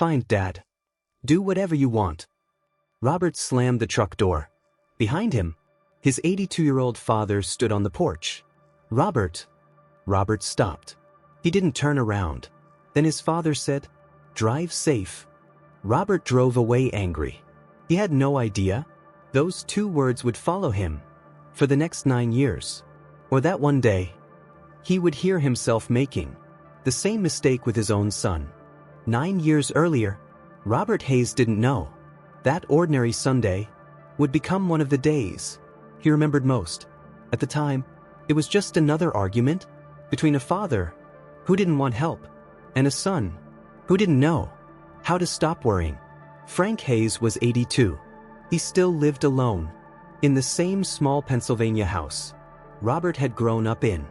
Fine, Dad. Do whatever you want. Robert slammed the truck door. Behind him, his 82-year-old father stood on the porch. Robert stopped. He didn't turn around. Then his father said, "Drive safe." Robert drove away angry. He had no idea those 2 words would follow him for the next 9 years, or that one day he would hear himself making the same mistake with his own son. 9 years earlier, Robert Hayes didn't know that ordinary Sunday would become one of the days he remembered most. At the time, it was just another argument between a father who didn't want help and a son who didn't know how to stop worrying. Frank Hayes was 82. He still lived alone in the same small Pennsylvania house Robert had grown up in.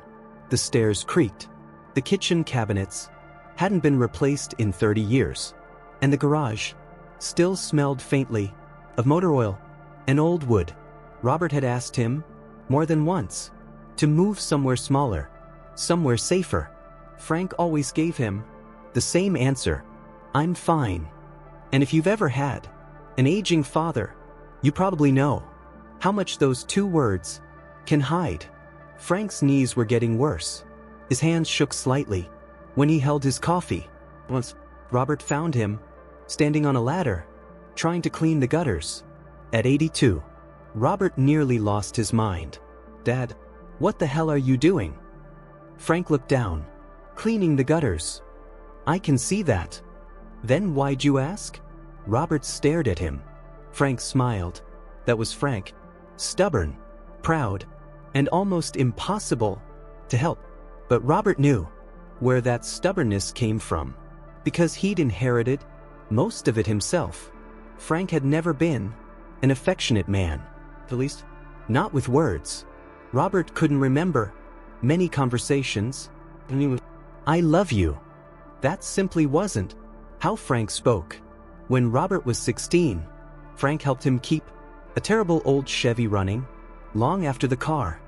The stairs creaked. The kitchen cabinets hadn't been replaced in 30 years, and the garage still smelled faintly of motor oil and old wood. Robert had asked him more than once to move somewhere smaller, somewhere safer. Frank always gave him the same answer: "I'm fine." And if you've ever had an aging father, you probably know how much those 2 words can hide. Frank's knees were getting worse. His hands shook slightly when he held his coffee. Once, Robert found him standing on a ladder, trying to clean the gutters. At 82, Robert nearly lost his mind. "Dad, what the hell are you doing?" Frank looked down. "Cleaning the gutters." "I can see that." "Then why'd you ask?" Robert stared at him. Frank smiled. That was Frank. Stubborn, proud, and almost impossible to help. But Robert knew where that stubbornness came from, because he'd inherited most of it himself. Frank had never been an affectionate man, at least not with words. Robert couldn't remember many conversations. "I love you." That simply wasn't how Frank spoke. When Robert was 16, Frank helped him keep a terrible old Chevy running long after the car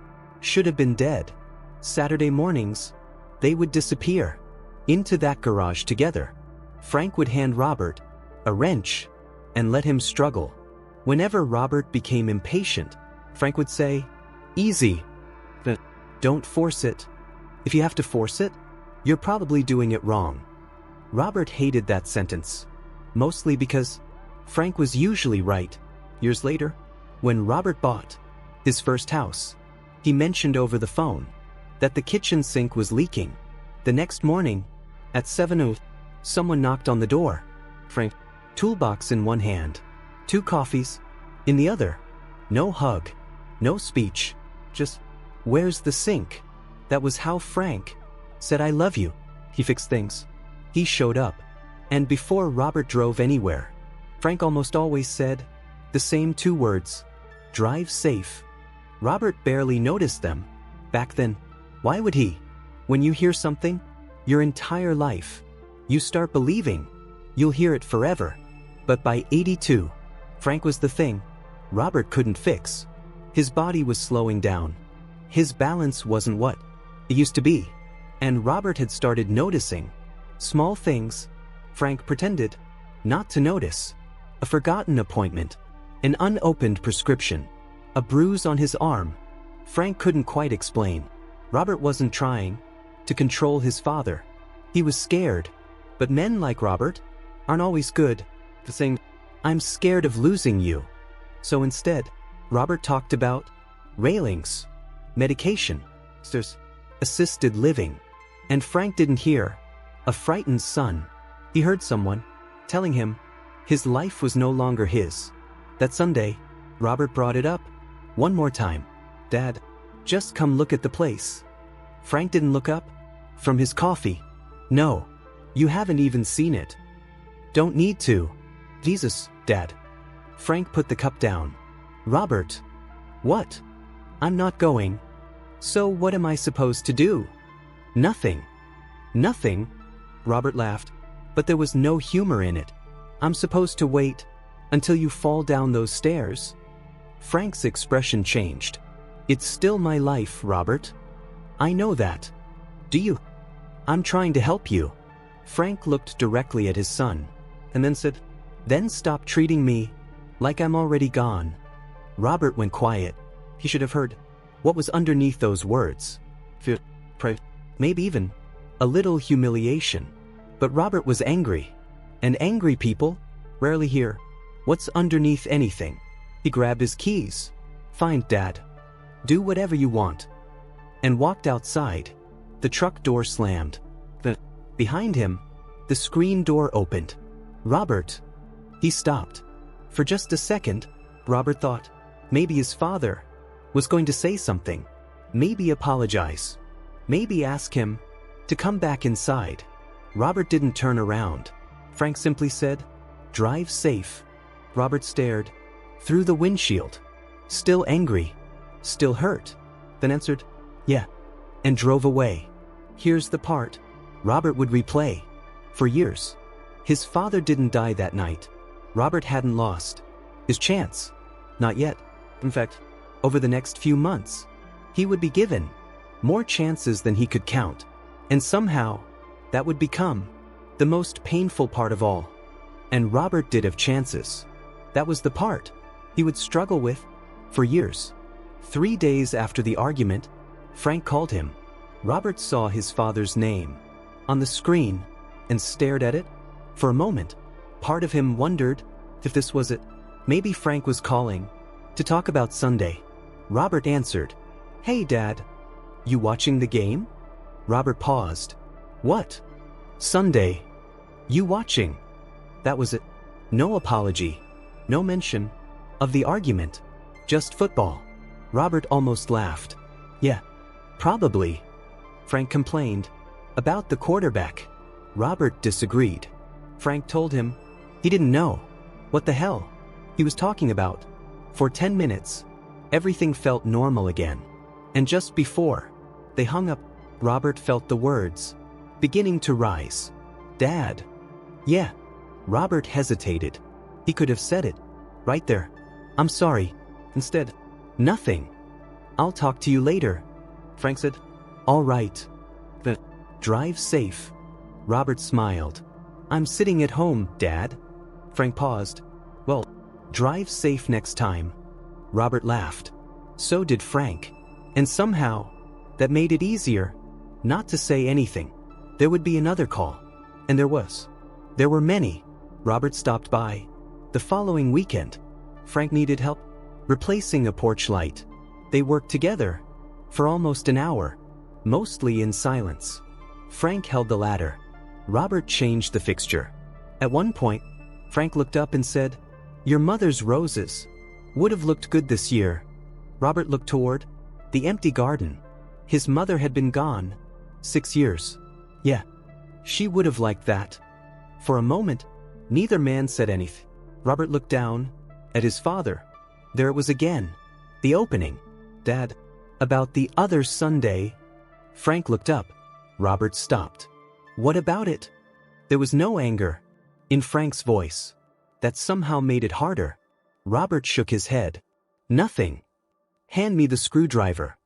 should have been dead. Saturday mornings, they would disappear into that garage together. Frank would hand Robert a wrench and let him struggle. Whenever Robert became impatient, Frank would say, "Easy. Don't force it. If you have to force it, you're probably doing it wrong." Robert hated that sentence, mostly because Frank was usually right. Years later, when Robert bought his first house, he mentioned over the phone that the kitchen sink was leaking. The next morning, at 7 someone knocked on the door. Frank, toolbox in one hand, 2 coffees in the other. No hug, no speech, just, "Where's the sink?" That was how Frank said "I love you." He fixed things. He showed up. And before Robert drove anywhere, Frank almost always said the same 2 words: "Drive safe." Robert barely noticed them back then. Why would he? When you hear something your entire life, you start believing you'll hear it forever. But by 82, Frank was the thing Robert couldn't fix. His body was slowing down. His balance wasn't what it used to be. And Robert had started noticing small things Frank pretended not to notice. A forgotten appointment, an unopened prescription, a bruise on his arm. Frank couldn't quite explain. Robert wasn't trying to control his father. He was scared. But men like Robert aren't always good for saying, "I'm scared of losing you." So instead, Robert talked about railings, medication, assisted living. And Frank didn't hear a frightened son. He heard someone telling him his life was no longer his. That Sunday, Robert brought it up one more time. "Dad, just come look at the place." Frank didn't look up from his coffee. "No, you haven't even seen it." "Don't need to." "Jesus, Dad." Frank put the cup down. "Robert." "What?" "I'm not going." "So what am I supposed to do?" "Nothing." "Nothing?" Robert laughed, but there was no humor in it. "I'm supposed to wait until you fall down those stairs?" Frank's expression changed. "It's still my life, Robert. I know that. Do you?" "I'm trying to help you." Frank looked directly at his son. and then said, "Then stop treating me like I'm already gone." Robert went quiet. He should have heard what was underneath those words. Fear, pray, maybe even a little humiliation. But Robert was angry, and angry people rarely hear what's underneath anything. He grabbed his keys. "Fine, Dad. Do whatever you want," and walked outside. The truck door slammed. Behind him, the screen door opened. "Robert." He stopped. For just a second, Robert thought maybe his father was going to say something, maybe apologize, maybe ask him to come back inside. Robert didn't turn around. Frank simply said, "Drive safe." Robert stared through the windshield, still angry, still hurt, then answered, "Yeah," and drove away. Here's the part Robert would replay for years. His father didn't die that night. Robert hadn't lost his chance. Not yet. In fact, over the next few months, he would be given more chances than he could count. And somehow, that would become the most painful part of all. And Robert did have chances. That was the part he would struggle with for years. 3 days after the argument, Frank called him. Robert saw his father's name on the screen and stared at it. For a moment, part of him wondered if this was it. Maybe Frank was calling to talk about Sunday. Robert answered, "Hey, Dad, you watching the game?" Robert paused. "What? Sunday? You watching?" That was it. No apology, no mention of the argument, just football. Robert almost laughed. "Yeah, probably." Frank complained about the quarterback. Robert disagreed. Frank told him he didn't know what the hell he was talking about. For 10 minutes, everything felt normal again. And just before they hung up, Robert felt the words beginning to rise. "Dad." "Yeah." Robert hesitated. He could have said it right there. "I'm sorry." Instead, "Nothing. I'll talk to you later." Frank said, "All right. But drive safe." Robert smiled. "I'm sitting at home, Dad." Frank paused. "Well, drive safe next time." Robert laughed. So did Frank. And somehow, that made it easier not to say anything. There would be another call. And there was. There were many. Robert stopped by. The following weekend, Frank needed help replacing a porch light. They worked together for almost an hour, mostly in silence. Frank held the ladder. Robert changed the fixture. At one point, Frank looked up and said, "Your mother's roses would have looked good this year." Robert looked toward the empty garden. His mother had been gone 6 years. Yeah, she would have liked that. For a moment, neither man said anything. Robert looked down at his father. There it was again. The opening. "Dad, about the other Sunday." Frank looked up. Robert stopped. "What about it?" There was no anger in Frank's voice. That somehow made it harder. Robert shook his head. "Nothing. Hand me the screwdriver."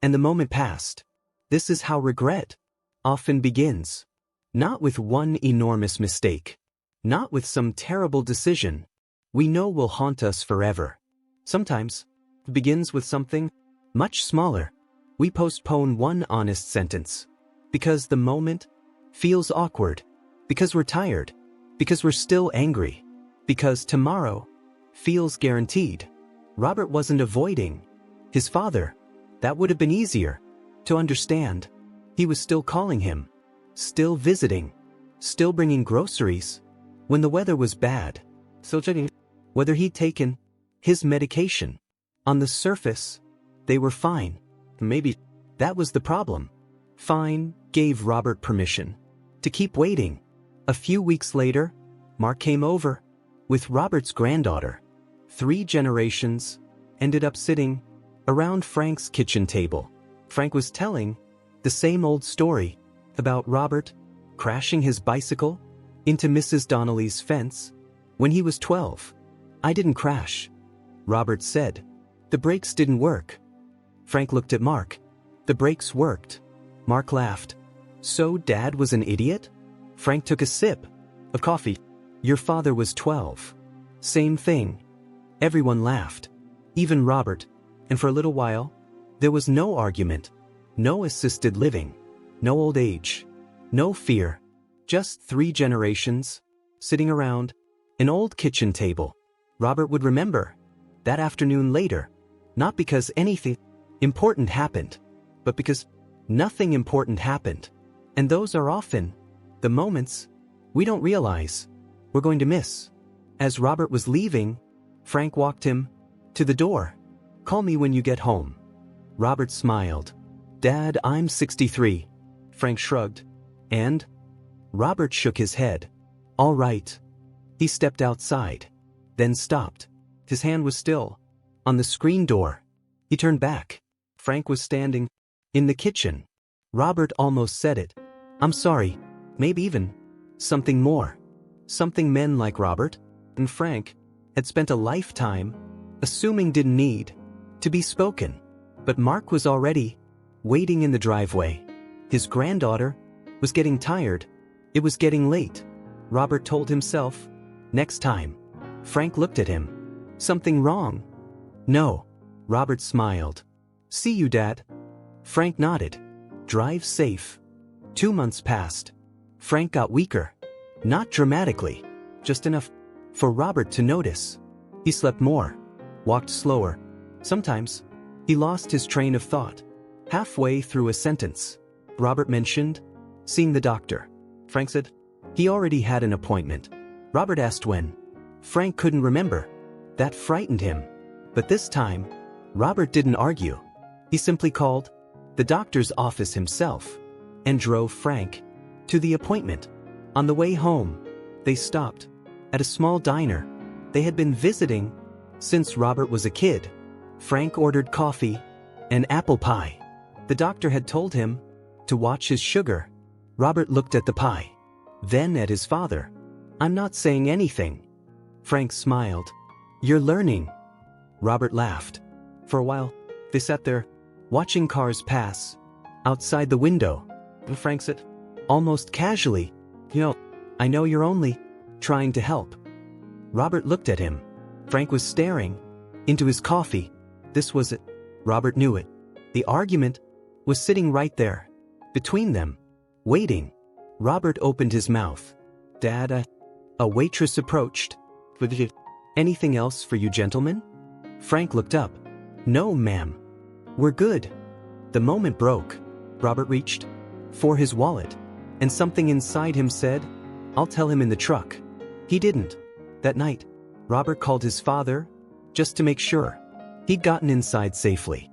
And the moment passed. This is how regret often begins. Not with one enormous mistake. Not with some terrible decision we know will haunt us forever. Sometimes it begins with something much smaller. We postpone one honest sentence because the moment feels awkward, because we're tired, because we're still angry, because tomorrow feels guaranteed. Robert wasn't avoiding his father. That would have been easier to understand. He was still calling him, still visiting, still bringing groceries when the weather was bad, still checking whether he'd taken his medication. On the surface, they were fine. Maybe that was the problem. Fine gave Robert permission to keep waiting. A few weeks later, Mark came over with Robert's granddaughter. 3 generations ended up sitting around Frank's kitchen table. Frank was telling the same old story about Robert crashing his bicycle into Mrs. Donnelly's fence when he was 12. "I didn't crash," Robert said. "The brakes didn't work." Frank looked at Mark. "The brakes worked." Mark laughed. "So Dad was an idiot?" Frank took a sip of coffee. Your father was 12. Same thing. Everyone laughed. Even Robert. And for a little while, there was no argument, no assisted living, no old age, no fear. Just 3 generations, sitting around an old kitchen table. Robert would remember that afternoon later, not because anything important happened, but because nothing important happened. And those are often the moments we don't realize we're going to miss. As Robert was leaving, Frank walked him to the door. Call me when you get home. Robert smiled. Dad, I'm 63. Frank shrugged. And? Robert shook his head. All right. He stepped outside, then stopped. His hand was still on the screen door. He turned back. Frank was standing in the kitchen. Robert almost said it. I'm sorry. Maybe even something more. Something men like Robert and Frank had spent a lifetime assuming didn't need to be spoken. But Mark was already waiting in the driveway. His granddaughter was getting tired. It was getting late. Robert told himself, next time. Frank looked at him. Something wrong? No. Robert smiled. See you, Dad. Frank nodded. Drive safe. 2 months passed. Frank got weaker. Not dramatically, just enough for Robert to notice. He slept more, walked slower. Sometimes, he lost his train of thought. Halfway through a sentence, Robert mentioned seeing the doctor. Frank said he already had an appointment. Robert asked when. Frank couldn't remember. That frightened him. But this time, Robert didn't argue. He simply called the doctor's office himself and drove Frank to the appointment. On the way home, they stopped at a small diner they had been visiting since Robert was a kid. Frank ordered coffee and apple pie. The doctor had told him to watch his sugar. Robert looked at the pie, then at his father. I'm not saying anything. Frank smiled. You're learning. Robert laughed. For a while, they sat there, watching cars pass outside the window. And Frank said, almost casually, I know you're only trying to help. Robert looked at him. Frank was staring into his coffee. This was it. Robert knew it. The argument was sitting right there, between them, waiting. Robert opened his mouth. Dad, a waitress approached. Anything else for you gentlemen? Frank looked up. No, ma'am. We're good. The moment broke. Robert reached for his wallet, and something inside him said, I'll tell him in the truck. He didn't. That night, Robert called his father, just to make sure he'd gotten inside safely.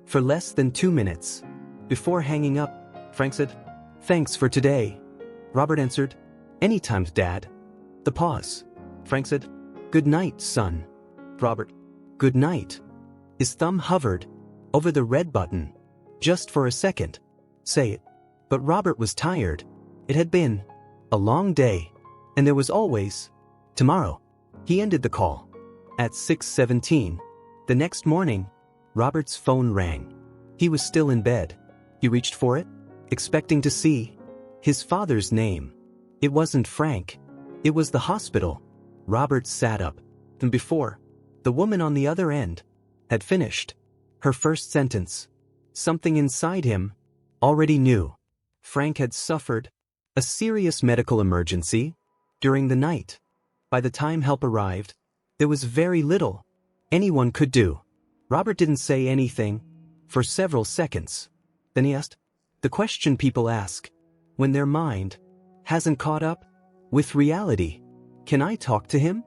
For less than 2 minutes. Before hanging up, Frank said, Thanks for today. Robert answered, Anytime, Dad. The pause. Frank said, Good night, son. Robert, Good night. His thumb hovered over the red button, just for a second. Say it. But Robert was tired. It had been a long day, and there was always tomorrow. He ended the call at 6:17. The next morning, Robert's phone rang. He was still in bed. He reached for it, expecting to see his father's name. It wasn't Frank. It was the hospital. Robert sat up, and before the woman on the other end had finished her first sentence, something inside him already knew. Frank had suffered a serious medical emergency during the night. By the time help arrived, there was very little anyone could do. Robert didn't say anything for several seconds. Then he asked the question people ask when their mind hasn't caught up with reality. Can I talk to him?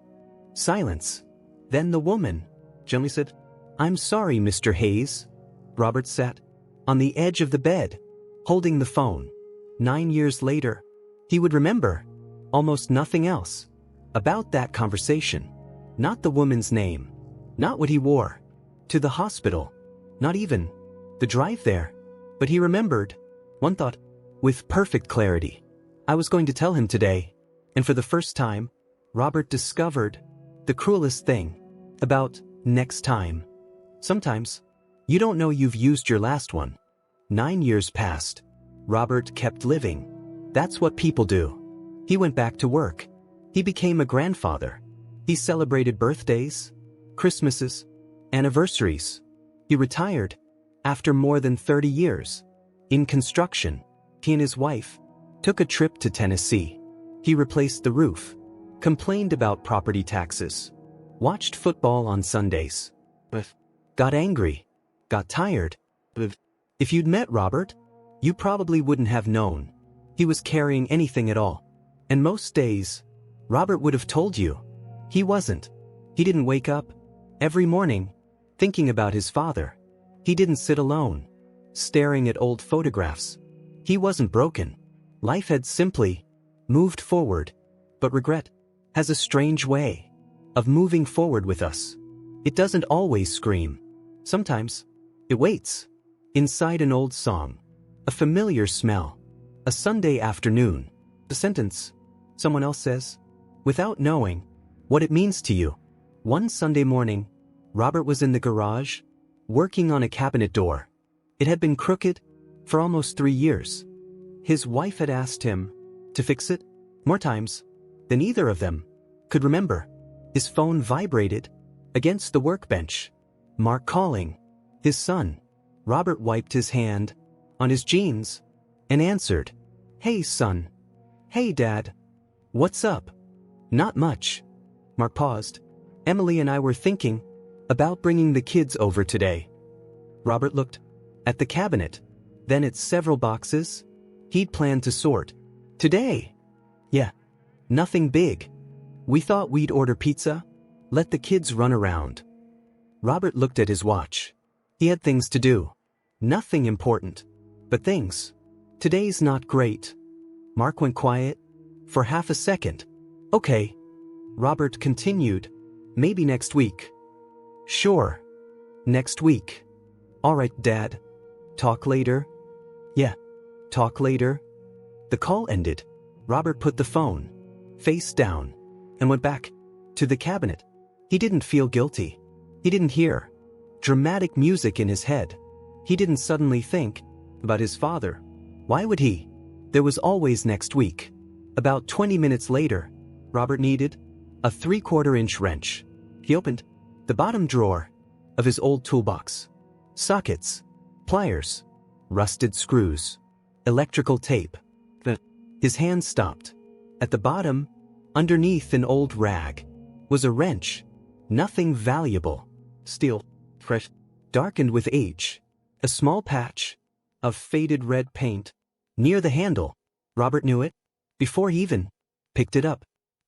Silence. Then the woman gently said, I'm sorry, Mr. Hayes. Robert sat on the edge of the bed, holding the phone. 9 years later, he would remember almost nothing else about that conversation. Not the woman's name, not what he wore to the hospital, not even the drive there. But he remembered one thought with perfect clarity. I was going to tell him today. And for the first time, Robert discovered the cruelest thing about next time. Sometimes, you don't know you've used your last one. 9 years passed. Robert kept living. That's what people do. He went back to work. He became a grandfather. He celebrated birthdays, Christmases, anniversaries. He retired after more than 30 years. In construction, he and his wife took a trip to Tennessee. He replaced the roof, complained about property taxes, watched football on Sundays, got angry, got tired. If you'd met Robert, you probably wouldn't have known he was carrying anything at all. And most days, Robert would have told you he wasn't. He didn't wake up every morning thinking about his father. He didn't sit alone, staring at old photographs. He wasn't broken. Life had simply moved forward. But regret has a strange way of moving forward with us. It doesn't always scream. Sometimes it waits inside an old song, a familiar smell, a Sunday afternoon, a sentence someone else says, without knowing what it means to you. One Sunday morning, Robert was in the garage, working on a cabinet door. It had been crooked for almost 3 years. His wife had asked him to fix it more times than either of them could remember. His phone vibrated against the workbench. Mark calling. His son. Robert wiped his hand on his jeans and answered, "Hey, son." "Hey, Dad. What's up?" "Not much." Mark paused. "Emily and I were thinking about bringing the kids over today." Robert looked at the cabinet, then at several boxes he'd planned to sort. "Today?" "Yeah. Nothing big. We thought we'd order pizza, let the kids run around." Robert looked at his watch. He had things to do. Nothing important, but things. "Today's not great." Mark went quiet for half a second. "Okay." Robert continued. "Maybe next week." "Sure. Next week." "All right, Dad. Talk later." "Yeah. Talk later." The call ended. Robert put the phone face down and went back to the cabinet. He didn't feel guilty. He didn't hear dramatic music in his head. He didn't suddenly think about his father. Why would he? There was always next week. About 20 minutes later, Robert needed a 3/4-inch wrench. He opened the bottom drawer of his old toolbox. Sockets, pliers, rusted screws, electrical tape. His hand stopped. At the bottom, underneath an old rag, was a wrench. Nothing valuable. Steel, fresh, darkened with age. A small patch of faded red paint near the handle. Robert knew it before he even picked it up.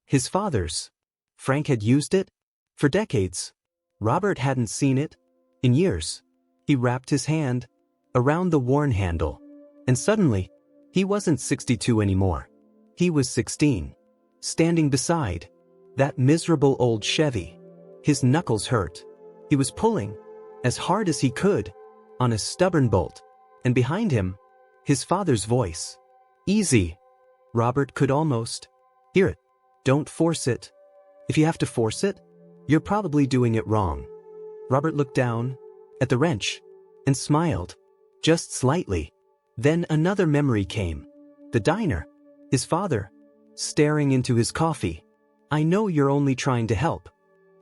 His father's. Frank had used it for decades. Robert hadn't seen it in years. He wrapped his hand around the worn handle, and suddenly, he wasn't 62 anymore. He was 16, standing beside that miserable old Chevy. His knuckles hurt. He was pulling as hard as he could on a stubborn bolt, and behind him, his father's voice. "Easy." Robert could almost hear it. "Don't force it. If you have to force it, you're probably doing it wrong." Robert looked down at the wrench and smiled, just slightly. Then another memory came. The diner. His father, staring into his coffee. "I know you're only trying to help."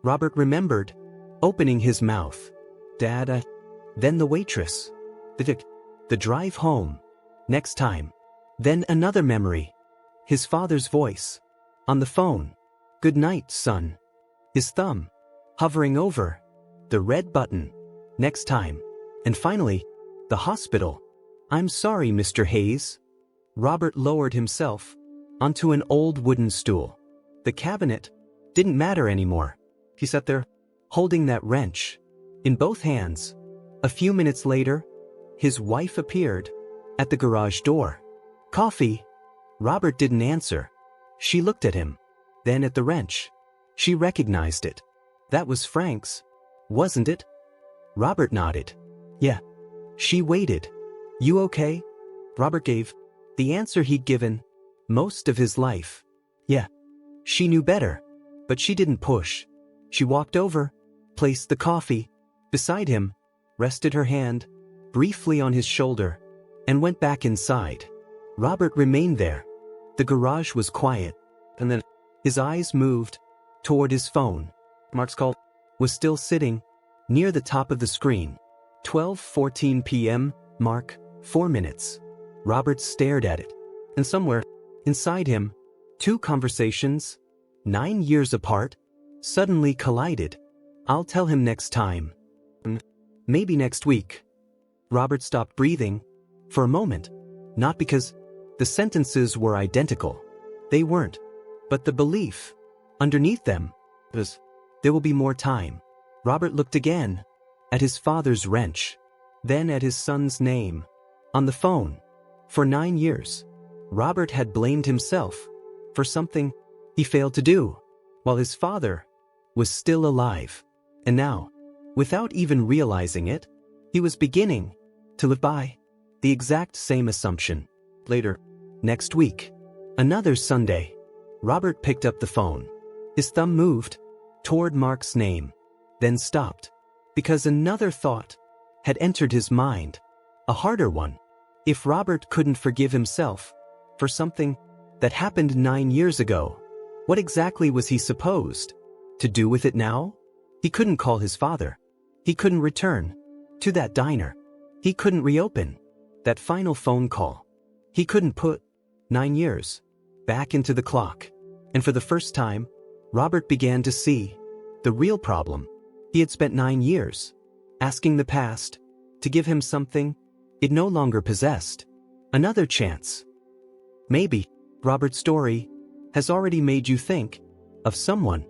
Robert remembered opening his mouth. "Dad, Then the waitress. The drive home. Next time. Then another memory. His father's voice. On the phone. "Good night, son." His thumb. Hovering over the red button. "Next time." And finally, the hospital. "I'm sorry, Mr. Hayes." Robert lowered himself onto an old wooden stool. The cabinet didn't matter anymore. He sat there, holding that wrench in both hands. A few minutes later, his wife appeared at the garage door. "Coffee?" Robert didn't answer. She looked at him, then at the wrench. She recognized it. That was Frank's, wasn't it? Robert nodded. "Yeah." She waited. "You okay?" Robert gave the answer he'd given most of his life. "Yeah." She knew better, but she didn't push. She walked over, placed the coffee beside him, rested her hand briefly on his shoulder, and went back inside. Robert remained there. The garage was quiet, and then His eyes moved toward his phone. Mark's call was still sitting near the top of the screen. 12:14 p.m. Mark, 4 minutes. Robert stared at it, and somewhere inside him, two conversations, 9 years apart, suddenly collided. I'll tell him next time. Maybe next week. Robert stopped breathing for a moment, not because the sentences were identical. They weren't. But the belief underneath them was, there will be more time. Robert looked again at his father's wrench, then at his son's name on the phone. For 9 years, Robert had blamed himself for something he failed to do, while his father was still alive. And now, without even realizing it, he was beginning to live by the exact same assumption. Later, next week, another Sunday, Robert picked up the phone. His thumb moved toward Mark's name, then stopped, because another thought had entered his mind, a harder one. If Robert couldn't forgive himself for something that happened 9 years ago, what exactly was he supposed to do with it now? He couldn't call his father. He couldn't return to that diner. He couldn't reopen that final phone call. He couldn't put 9 years back into the clock. And for the first time, Robert began to see the real problem. He had spent 9 years asking the past to give him something it no longer possessed. Another chance. Maybe Robert's story has already made you think of someone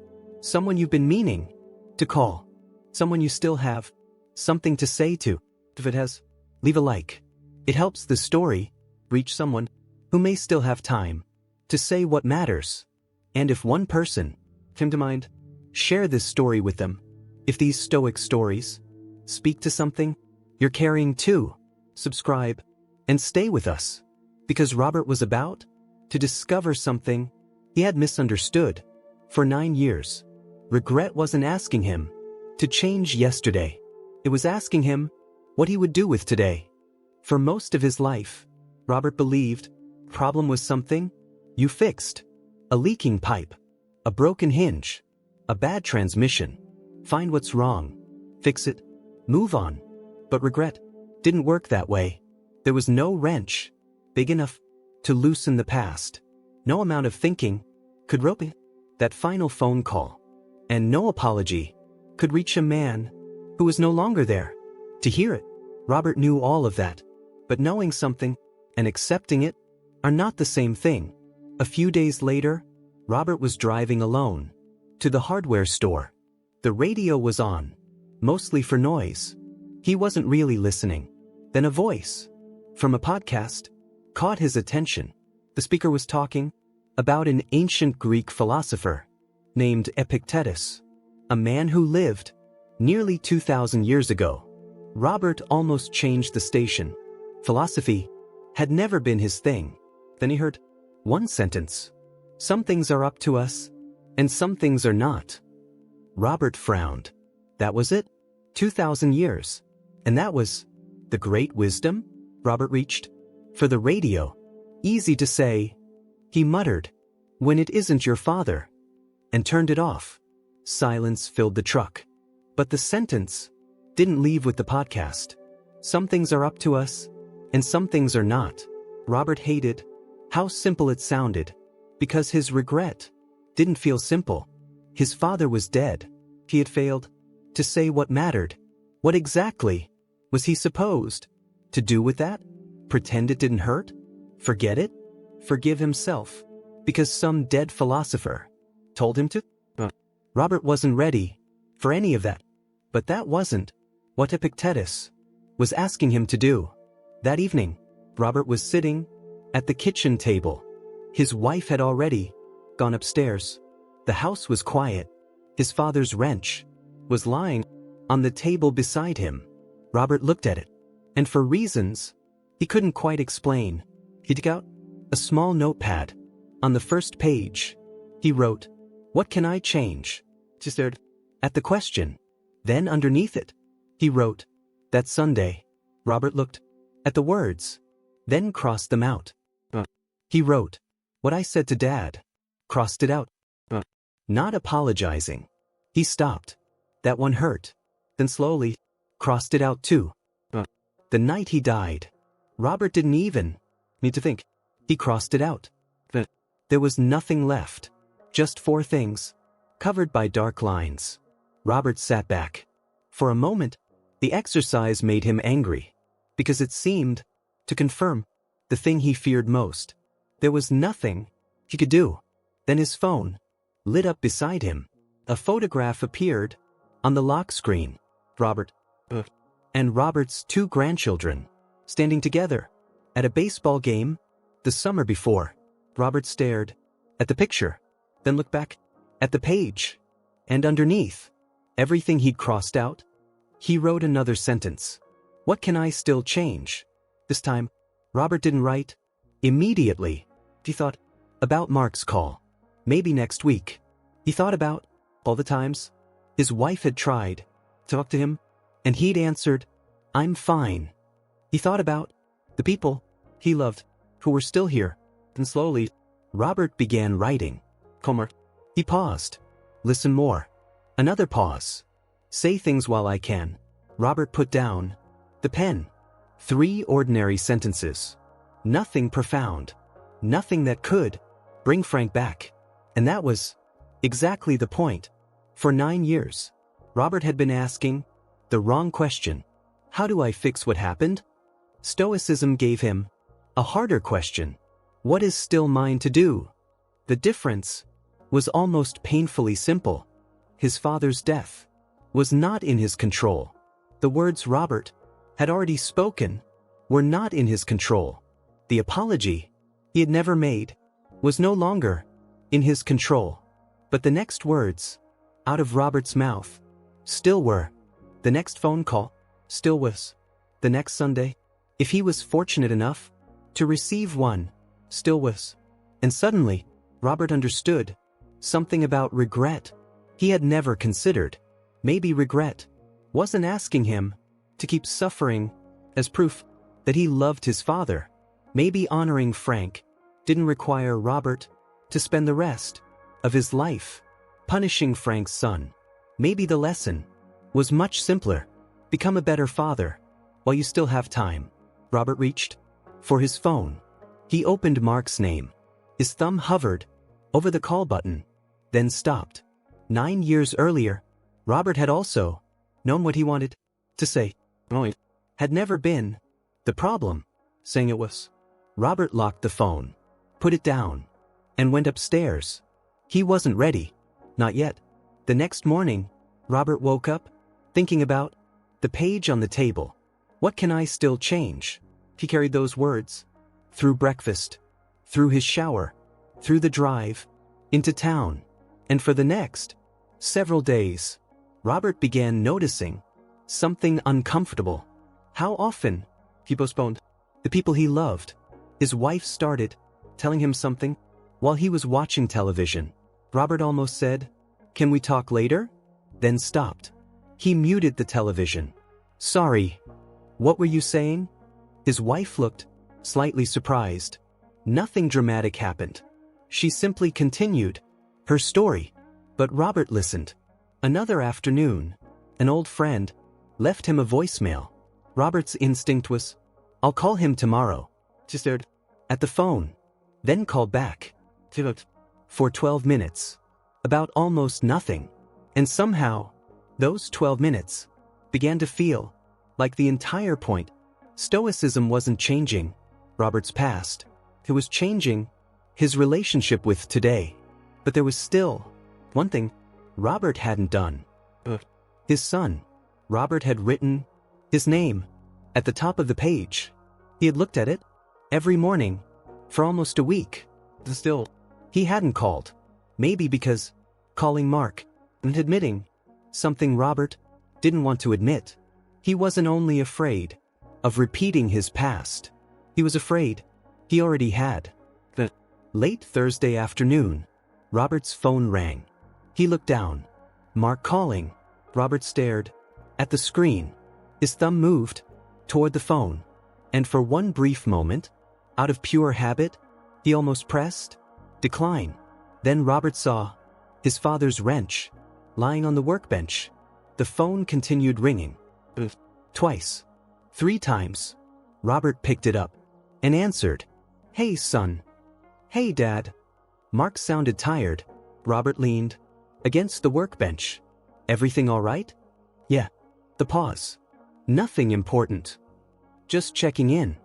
you've been meaning to call, someone you still have something to say to. If it has, leave a like. It helps the story reach someone who may still have time to say what matters. And if one person came to mind, share this story with them. If these Stoic stories speak to something you're carrying too, subscribe and stay with us, because Robert was about to discover something he had misunderstood for 9 years. Regret wasn't asking him to change yesterday. It was asking him what he would do with today. For most of his life, Robert believed problem was something you fixed. A leaking pipe, a broken hinge, a bad transmission. Find what's wrong, fix it, move on. But regret didn't work that way. There was no wrench big enough to loosen the past. No amount of thinking could rope it. That final phone call. And no apology could reach a man who was no longer there to hear it. Robert knew all of that. But knowing something and accepting it are not the same thing. A few days later, Robert was driving alone to the hardware store. The radio was on, mostly for noise. He wasn't really listening. Then a voice from a podcast caught his attention. The speaker was talking about an ancient Greek philosopher named Epictetus, a man who lived nearly 2,000 years ago. Robert almost changed the station. Philosophy had never been his thing. Then he heard one sentence. Some things are up to us, and some things are not. Robert frowned. That was it? 2,000 years. And that was the great wisdom? Robert reached for the radio. Easy to say, he muttered, when it isn't your father, and turned it off. Silence filled the truck. But the sentence didn't leave with the podcast. Some things are up to us, and some things are not. Robert hated how simple it sounded, because his regret didn't feel simple. His father was dead. He had failed to say what mattered. What exactly was he supposed to do with that? Pretend it didn't hurt? Forget it? Forgive himself because some dead philosopher told him to? Robert wasn't ready for any of that. But that wasn't what Epictetus was asking him to do. That evening, Robert was sitting at the kitchen table. His wife had already gone upstairs. The house was quiet. His father's wrench was lying on the table beside him. Robert looked at it, and for reasons he couldn't quite explain, he took out a small notepad. On the first page, he wrote, "What can I change?" He stared at the question. Then underneath it, he wrote, "That Sunday." Robert looked at the words, then crossed them out. He wrote, "What I said to Dad." Crossed it out. not apologizing. He stopped. That one hurt. Then slowly crossed it out too. The night he died, Robert didn't even need to think. He crossed it out. There was nothing left. Just 4 things, covered by dark lines. Robert sat back. For a moment, the exercise made him angry, because it seemed to confirm the thing he feared most. There was nothing he could do. Then his phone lit up beside him. A photograph appeared on the lock screen. Robert and Robert's 2 grandchildren standing together at a baseball game the summer before. Robert stared at the picture, then looked back at the page, and underneath everything he'd crossed out, he wrote another sentence. What can I still change? This time, Robert didn't write immediately. He thought about Mark's call. Maybe next week. He thought about all the times his wife had tried to talk to him, and he'd answered, I'm fine. He thought about the people he loved who were still here. And slowly, Robert began writing. Comer. He paused. Listen more. Another pause. Say things while I can. Robert put down the pen. 3 ordinary sentences. Nothing profound. Nothing that could bring Frank back. And that was exactly the point. For 9 years, Robert had been asking the wrong question. How do I fix what happened? Stoicism gave him a harder question. What is still mine to do? The difference was almost painfully simple. His father's death was not in his control. The words Robert had already spoken were not in his control. The apology he had never made was no longer in his control. But the next words out of Robert's mouth still were. The next phone call still was. The next Sunday, if he was fortunate enough to receive one, still was. And suddenly, Robert understood something about regret he had never considered. Maybe regret wasn't asking him to keep suffering as proof that he loved his father. Maybe honoring Frank didn't require Robert to spend the rest of his life punishing Frank's son. Maybe the lesson was much simpler. Become a better father while you still have time. Robert reached for his phone. He opened Mark's name. His thumb hovered over the call button, then stopped. 9 years earlier, Robert had also known what he wanted to say. It had never been the problem saying it was. Robert locked the phone, put it down, and went upstairs. He wasn't ready. Not yet. The next morning, Robert woke up, thinking about the page on the table. What can I still change? He carried those words through breakfast, through his shower, through the drive, into town. And for the next several days, Robert began noticing something uncomfortable. How often he postponed the people he loved. His wife started telling him something while he was watching television. Robert almost said, "Can we talk later?" Then stopped. He muted the television. "Sorry, what were you saying?" His wife looked slightly surprised. Nothing dramatic happened. She simply continued her story. But Robert listened. Another afternoon, an old friend left him a voicemail. Robert's instinct was, "I'll call him tomorrow." She stared at the phone, then called back. For 12 minutes. About almost nothing. And somehow, those 12 minutes began to feel like the entire point. Stoicism wasn't changing Robert's past. It was changing his relationship with today. But there was still one thing Robert hadn't done. His son. Robert had written his name at the top of the page. He had looked at it every morning for almost a week. Still, he hadn't called. Maybe because calling Mark and admitting something Robert didn't want to admit. He wasn't only afraid of repeating his past. He was afraid he already had. Late Thursday afternoon, Robert's phone rang. He looked down. Mark calling. Robert stared at the screen. His thumb moved toward the phone. And for one brief moment, out of pure habit, he almost pressed decline. Then Robert saw his father's wrench, lying on the workbench. The phone continued ringing. Twice. 3 times. Robert picked it up and answered. "Hey, son." "Hey, Dad." Mark sounded tired. Robert leaned against the workbench. "Everything all right?" "Yeah." The pause. "Nothing important. Just checking in."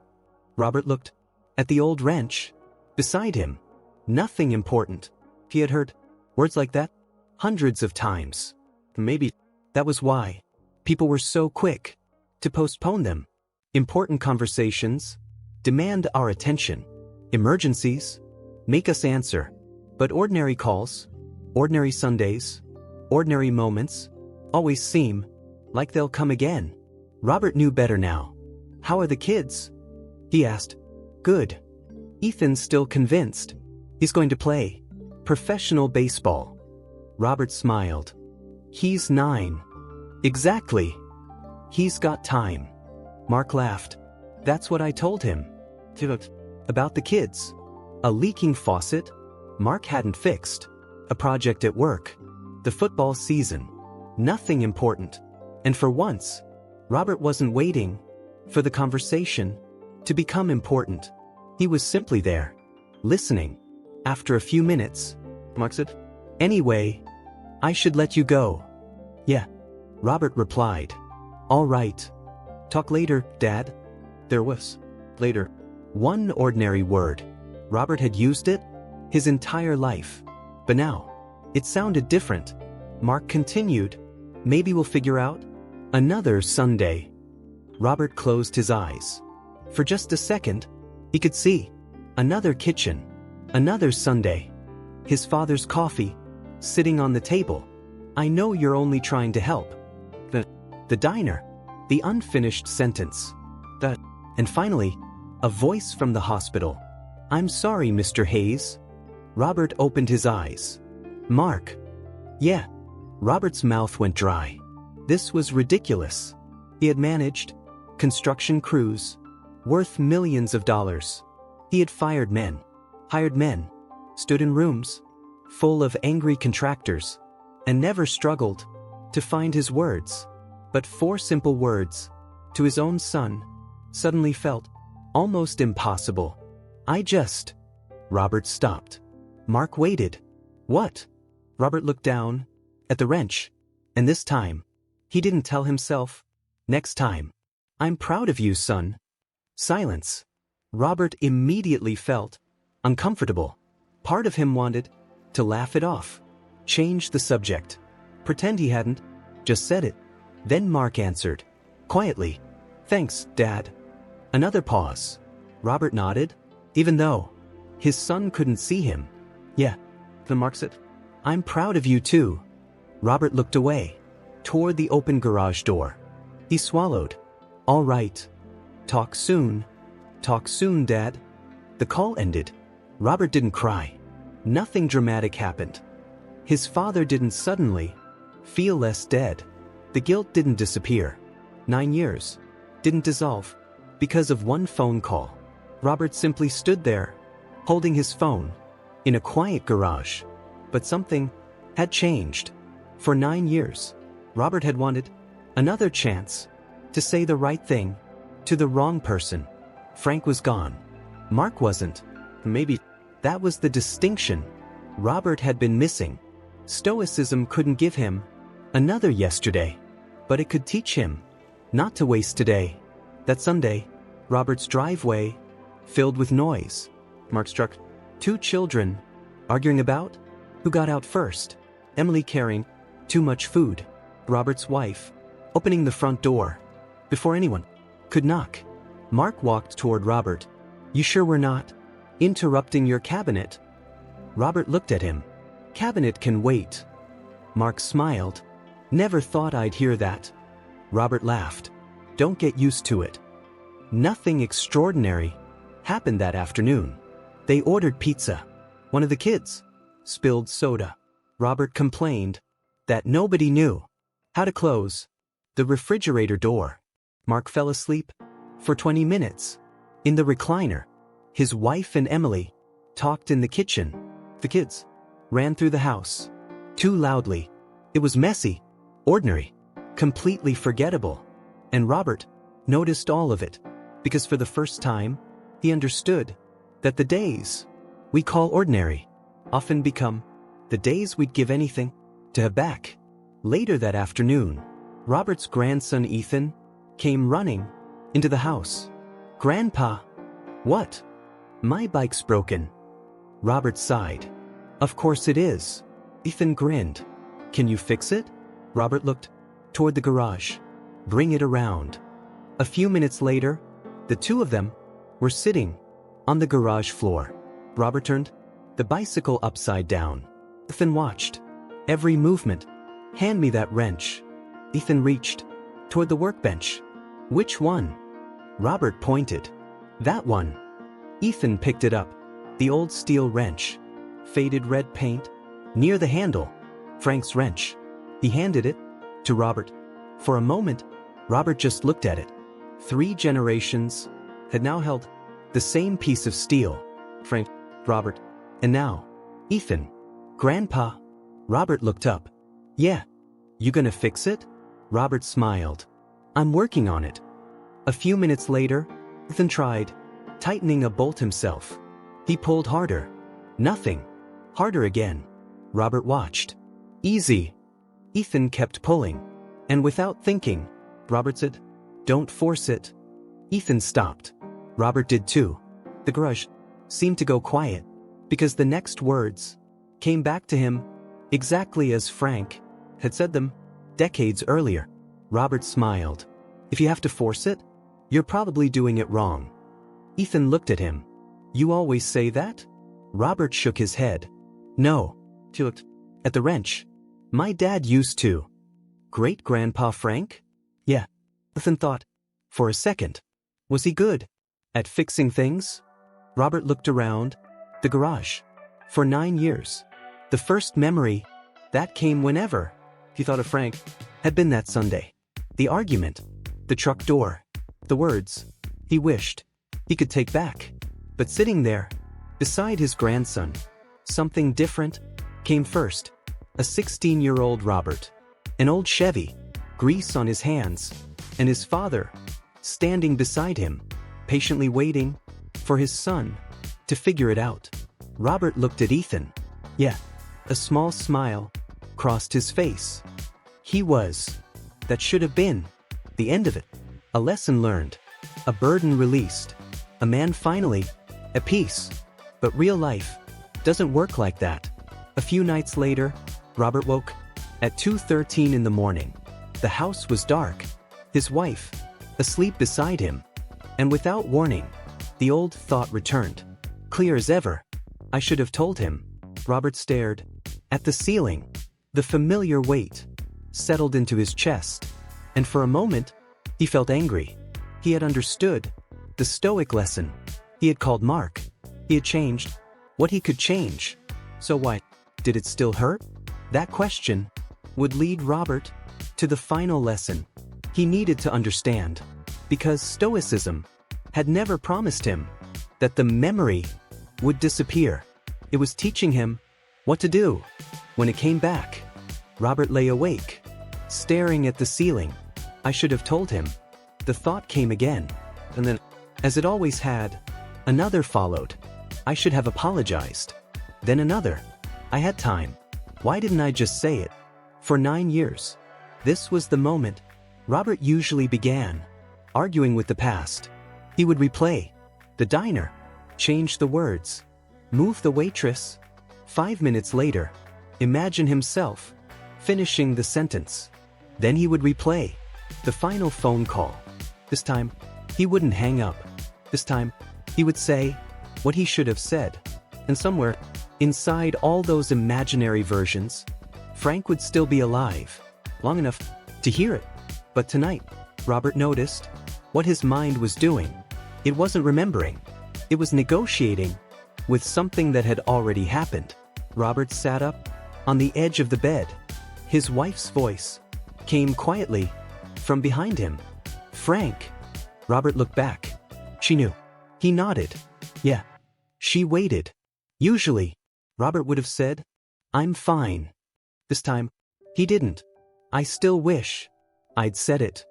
Robert looked at the old wrench beside him. Nothing important. He had heard words like that hundreds of times. Maybe that was why people were so quick to postpone them. Important conversations demand our attention. Emergencies make us answer. But ordinary calls, ordinary Sundays, ordinary moments always seem like they'll come again. Robert knew better now. "How are the kids?" he asked. "Good." Ethan's still convinced he's going to play professional baseball. Robert smiled. "He's 9. Exactly. He's got time." Mark laughed. "That's what I told him." About the kids. A leaking faucet Mark hadn't fixed. A project at work. The football season. Nothing important. And for once, Robert wasn't waiting for the conversation to become important. He was simply there, listening. After a few minutes, Mark said, "Anyway, I should let you go." "Yeah," Robert replied. "All right. Talk later, Dad." There was later. One ordinary word. Robert had used it his entire life. But now, it sounded different. Mark continued, "Maybe we'll figure out another Sunday." Robert closed his eyes. For just a second, he could see another kitchen, another Sunday. His father's coffee, sitting on the table. "I know you're only trying to help." The diner. The unfinished sentence. And finally, a voice from the hospital. "I'm sorry, Mr. Hayes." Robert opened his eyes. "Mark." "Yeah." Robert's mouth went dry. This was ridiculous. He had managed construction crews worth millions of dollars. He had fired men, hired men, stood in rooms full of angry contractors, and never struggled to find his words. But 4 simple words to his own son suddenly felt almost impossible. Robert stopped. Mark waited. "What?" Robert looked down at the wrench, and this time, he didn't tell himself. "Next time. I'm proud of you, son." Silence. Robert immediately felt uncomfortable. Part of him wanted to laugh it off, change the subject, pretend he hadn't just said it. Then Mark answered, quietly, "Thanks, Dad." Another pause. Robert nodded, even though his son couldn't see him. "Yeah," the Mark said. "I'm proud of you too." Robert looked away, toward the open garage door. He swallowed. "All right. Talk soon." "Talk soon, Dad." The call ended. Robert didn't cry. Nothing dramatic happened. His father didn't suddenly feel less dead. The guilt didn't disappear. 9 years didn't dissolve because of one phone call. Robert simply stood there, holding his phone, in a quiet garage. But something had changed. For 9 years, Robert had wanted another chance to say the right thing to the wrong person. Frank was gone. Mark wasn't. Maybe that was the distinction Robert had been missing. Stoicism couldn't give him another yesterday, but it could teach him not to waste today. That Sunday, Robert's driveway filled with noise. Mark struck 2 children arguing about who got out first. Emily carrying too much food. Robert's wife opening the front door before anyone could knock. Mark walked toward Robert. "You sure we're not interrupting your cabinet?" Robert looked at him. "Cabinet can wait." Mark smiled. "Never thought I'd hear that." Robert laughed. "Don't get used to it." Nothing extraordinary happened that afternoon. They ordered pizza. One of the kids spilled soda. Robert complained that nobody knew how to close the refrigerator door. Mark fell asleep for 20 minutes in the recliner. His wife and Emily talked in the kitchen. The kids ran through the house. Too loudly. It was messy, ordinary, completely forgettable. And Robert noticed all of it, because for the first time, he understood that the days we call ordinary often become the days we'd give anything to have back. Later that afternoon, Robert's grandson Ethan came running into the house. "Grandpa." "What?" "My bike's broken." Robert sighed. "Of course it is." Ethan grinned. "Can you fix it?" Robert looked toward the garage. "Bring it around." A few minutes later, the two of them were sitting on the garage floor. Robert turned the bicycle upside down. Ethan watched every movement. "Hand me that wrench." Ethan reached toward the workbench. "Which one?" Robert pointed. "That one." Ethan picked it up. The old steel wrench. Faded red paint. Near the handle. Frank's wrench. He handed it to Robert. For a moment, Robert just looked at it. 3 generations had now held the same piece of steel. Frank, Robert, and now, Ethan. "Grandpa." Robert looked up. "Yeah. You gonna fix it?" Robert smiled. "I'm working on it." A few minutes later, Ethan tried tightening a bolt himself. He pulled harder. Nothing. Harder again. Robert watched. "Easy." Ethan kept pulling. And without thinking, Robert said, "Don't force it." Ethan stopped. Robert did too. The garage seemed to go quiet, because the next words came back to him exactly as Frank had said them decades earlier. Robert smiled. "If you have to force it, you're probably doing it wrong." Ethan looked at him. "You always say that?" Robert shook his head. "No." He looked at the wrench. "My dad used to." "Great-grandpa Frank?" "Yeah." Ethan thought. For a second. Was he good at fixing things? Robert looked around the garage. For 9 years. The first memory that came whenever he thought of Frank had been that Sunday. The argument. The truck door. The words he wished he could take back. But sitting there, beside his grandson, something different came first. A 16-year-old Robert. An old Chevy. Grease on his hands. And his father, standing beside him, patiently waiting for his son to figure it out. Robert looked at Ethan. Yeah. A small smile crossed his face. That should have been the end of it. A lesson learned. A burden released. A man finally at peace. But real life doesn't work like that. A few nights later, Robert woke at 2:13 in the morning. The house was dark. His wife asleep beside him. And without warning, the old thought returned. Clear as ever. I should have told him. Robert stared at the ceiling. The familiar weight settled into his chest. And for a moment, he felt angry. He had understood the Stoic lesson. He had called Mark. He had changed what he could change. So why did it still hurt? That question would lead Robert to the final lesson he needed to understand. Because Stoicism had never promised him that the memory would disappear. It was teaching him what to do when it came back. Robert lay awake, staring at the ceiling. I should have told him. The thought came again. And then, as it always had, another followed. I should have apologized. Then another. I had time. Why didn't I just say it? For 9 years. This was the moment Robert usually began arguing with the past. He would replay the diner, change the words, move the waitress. 5 minutes later, imagine himself finishing the sentence. Then he would replay the final phone call. This time, he wouldn't hang up. This time, he would say what he should have said. And somewhere, inside all those imaginary versions, Frank would still be alive, long enough to hear it. But tonight, Robert noticed what his mind was doing. It wasn't remembering. It was negotiating with something that had already happened. Robert sat up on the edge of the bed. His wife's voice came quietly from behind him. Frank. Robert looked back. She knew. He nodded. Yeah. She waited. Usually, Robert would have said, I'm fine. This time, he didn't. I still wish I'd said it.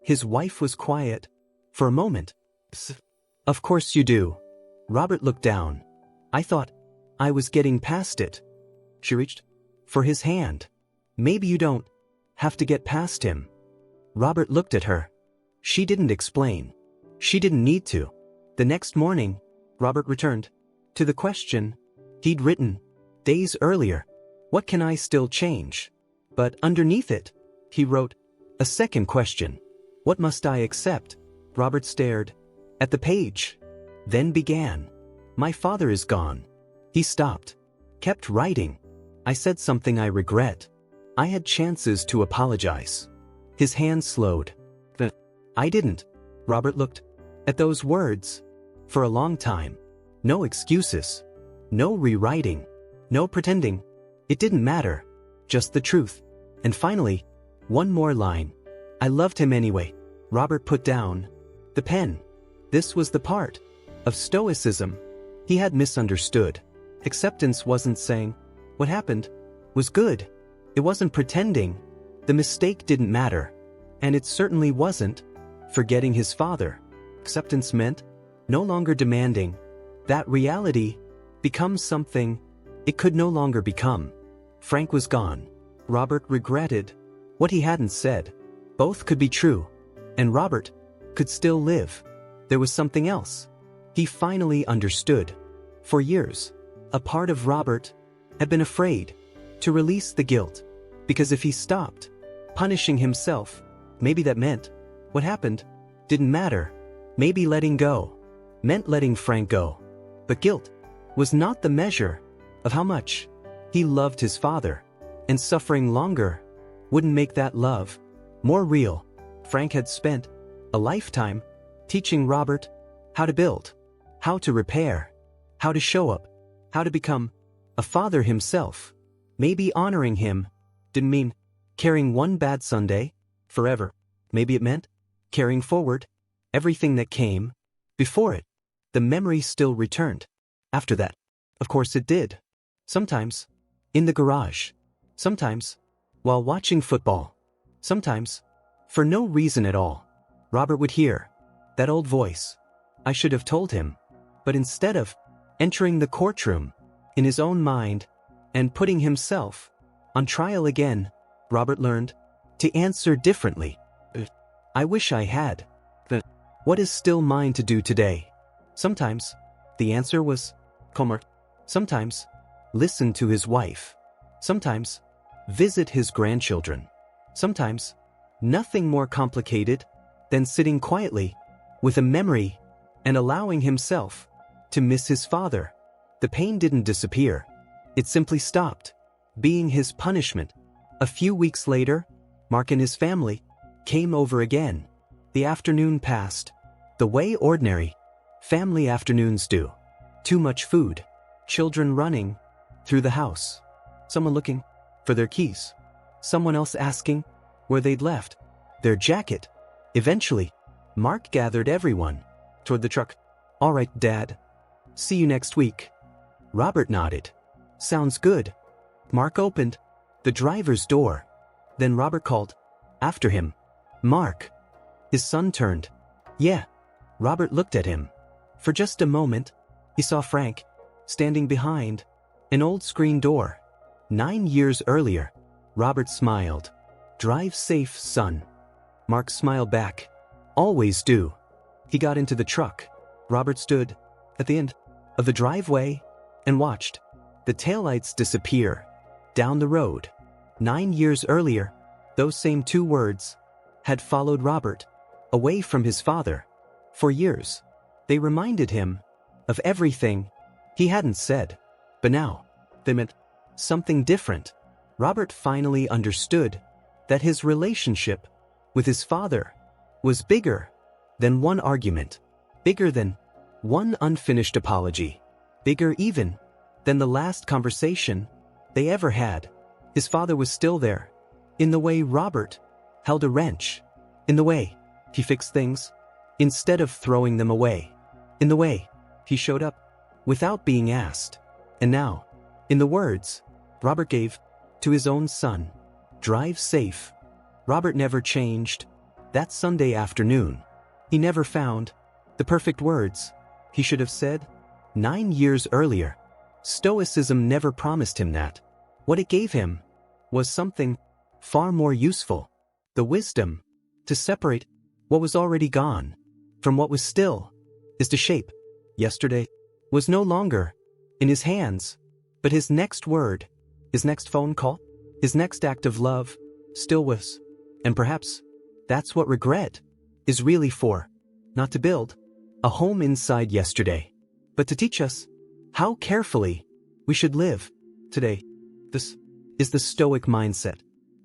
His wife was quiet for a moment. Psst. Of course you do. Robert looked down. I thought I was getting past it. She reached for his hand. Maybe you don't have to get past him. Robert looked at her. She didn't explain. She didn't need to. The next morning, Robert returned to the question he'd written days earlier. What can I still change? But underneath it, he wrote a second question. What must I accept? Robert stared at the page, then began. My father is gone. He stopped, kept writing. I said something I regret. I had chances to apologize. His hand slowed. I didn't. Robert looked at those words for a long time. No excuses. No rewriting. No pretending. It didn't matter. Just the truth. And finally, one more line. I loved him anyway. Robert put down the pen. This was the part of Stoicism he had misunderstood. Acceptance wasn't saying what happened was good. It wasn't pretending the mistake didn't matter. And it certainly wasn't forgetting his father. Acceptance meant no longer demanding that reality become something it could no longer become. Frank was gone. Robert regretted what he hadn't said. Both could be true. And Robert could still live. There was something else. He finally understood. For years, a part of Robert had been afraid to release the guilt. Because if he stopped punishing himself, maybe that meant what happened didn't matter. Maybe letting go meant letting Frank go. But guilt was not the measure of how much he loved his father. And suffering longer wouldn't make that love more real. Frank had spent a lifetime teaching Robert how to build, how to repair, how to show up, how to become a father himself. Maybe honoring him didn't mean carrying one bad Sunday forever. Maybe it meant carrying forward everything that came before it. The memory still returned after that. Of course it did. Sometimes in the garage. Sometimes while watching football. Sometimes for no reason at all. Robert would hear that old voice. I should have told him. But instead of entering the courtroom in his own mind and putting himself on trial again, Robert learned to answer differently. I wish I had. What is still mine to do today? Sometimes the answer was calmer. Sometimes listen to his wife. Sometimes visit his grandchildren. Sometimes nothing more complicated than sitting quietly with a memory and allowing himself to miss his father. The pain didn't disappear. It simply stopped being his punishment. A few weeks later, Mark and his family came over again. The afternoon passed the way ordinary family afternoons do. Too much food, children running through the house, someone looking for their keys, someone else asking where they'd left their jacket. Eventually, Mark gathered everyone toward the truck. All right, Dad. See you next week. Robert nodded. Sounds good. Mark opened the driver's door. Then Robert called after him. Mark. His son turned. Yeah. Robert looked at him. For just a moment, he saw Frank standing behind an old screen door. 9 years earlier. Robert smiled. Drive safe, son. Mark smiled back. Always do. He got into the truck. Robert stood at the end of the driveway and watched the taillights disappear down the road. 9 years earlier, those same two words had followed Robert away from his father. For years, they reminded him of everything he hadn't said. But now, they meant something different. Robert finally understood that his relationship with his father was bigger than one argument, bigger than one unfinished apology, bigger even than the last conversation they ever had. His father was still there, in the way Robert held a wrench, in the way he fixed things instead of throwing them away, in the way he showed up without being asked, and now, in the words Robert gave to his own son, "Drive safe." Robert never changed. That Sunday afternoon, he never found the perfect words he should have said 9 years earlier. Stoicism never promised him that. What it gave him was something far more useful: the wisdom to separate what was already gone from what was still is to shape. Yesterday was no longer in his hands, but his next word, his next phone call, his next act of love still was. And perhaps that's what regret is really for: not to build a home inside yesterday, but to teach us how carefully we should live today. This is the Stoic mindset: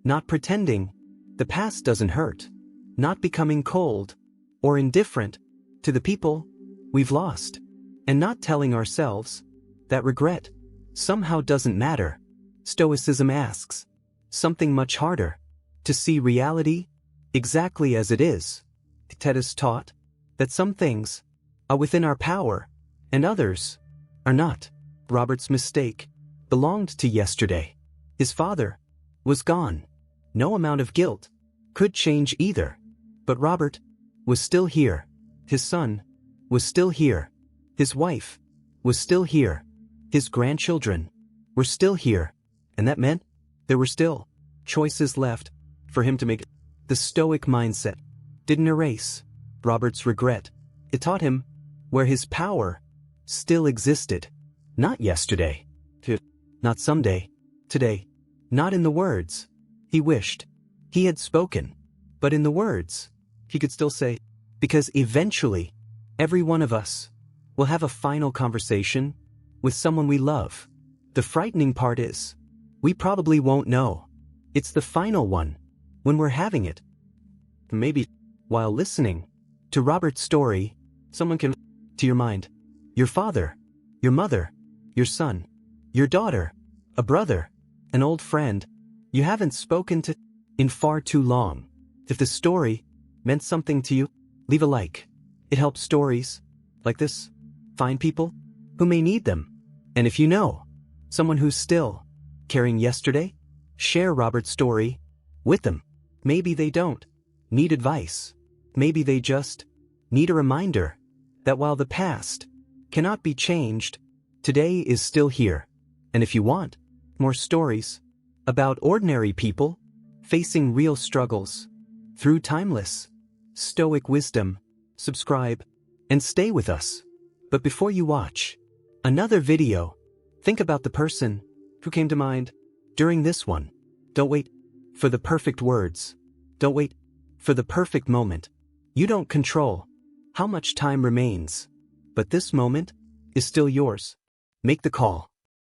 not pretending the past doesn't hurt, not becoming cold or indifferent to the people we've lost, and not telling ourselves that regret somehow doesn't matter. Stoicism asks something much harder: to see reality exactly as it is. Ted taught that some things are within our power and others are not. Robert's mistake belonged to yesterday. His father was gone. No amount of guilt could change either. But Robert was still here. His son was still here. His wife was still here. His grandchildren were still here. And that meant there were still choices left for him to make. The Stoic mindset didn't erase Robert's regret. It taught him where his power still existed. Not yesterday, not someday, today. Not in the words he wished he had spoken, but in the words he could still say. Because eventually, every one of us will have a final conversation with someone we love. The frightening part is, we probably won't know it's the final one when we're having it. Maybe while listening to Robert's story, someone can to your mind: your father, your mother, your son, your daughter, a brother, an old friend you haven't spoken to in far too long. If the story meant something to you, leave a like. It helps stories like this find people who may need them. And if you know someone who's still carrying yesterday, share Robert's story with them. Maybe they don't need advice. Maybe they just need a reminder that while the past cannot be changed, today is still here. And if you want more stories about ordinary people facing real struggles through timeless Stoic wisdom, subscribe and stay with us. But before you watch another video, think about the person who came to mind during this one. Don't wait for the perfect words. Don't wait for the perfect moment. You don't control how much time remains, but this moment is still yours. Make the call.